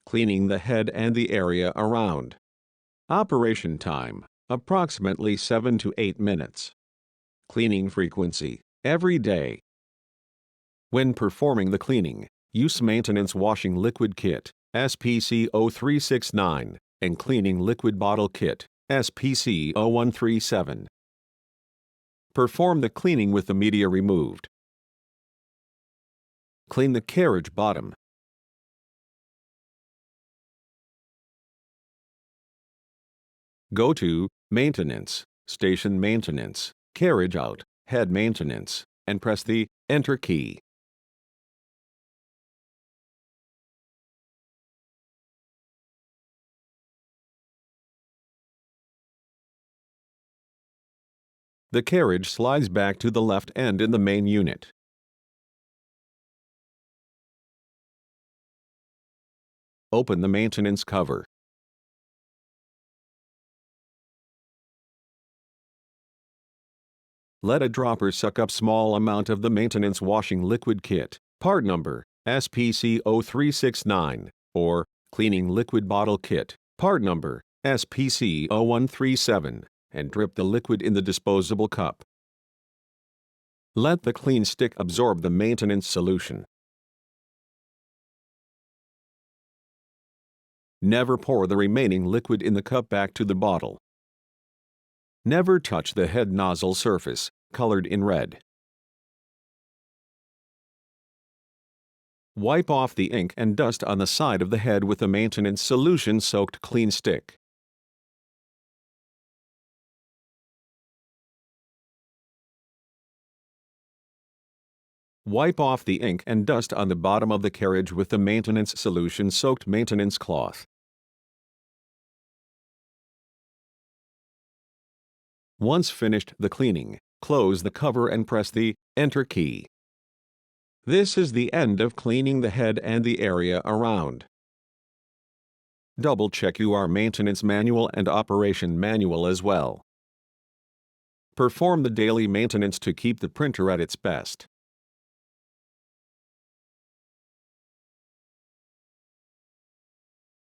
cleaning the head and the area around. Operation time, approximately 7 to 8 minutes. Cleaning frequency, every day. When performing the cleaning, use maintenance washing liquid kit, SPC0369, and cleaning liquid bottle kit, SPC0137. Perform the cleaning with the media removed. Clean the carriage bottom. Go to Maintenance, Station Maintenance, Carriage Out, Head Maintenance, and press the Enter key. The carriage slides back to the left end in the main unit. Open the maintenance cover. Let a dropper suck up small amount of the maintenance washing liquid kit, part number SPC0369, or cleaning liquid bottle kit, part number SPC0137, and drip the liquid in the disposable cup. Let the clean stick absorb the maintenance solution. Never pour the remaining liquid in the cup back to the bottle. Never touch the head nozzle surface, colored in red. Wipe off the ink and dust on the side of the head with a maintenance solution-soaked clean stick. Wipe off the ink and dust on the bottom of the carriage with the maintenance solution-soaked maintenance cloth. Once finished the cleaning, close the cover and press the Enter key. This is the end of cleaning the head and the area around. Double-check your maintenance manual and operation manual as well. Perform the daily maintenance to keep the printer at its best.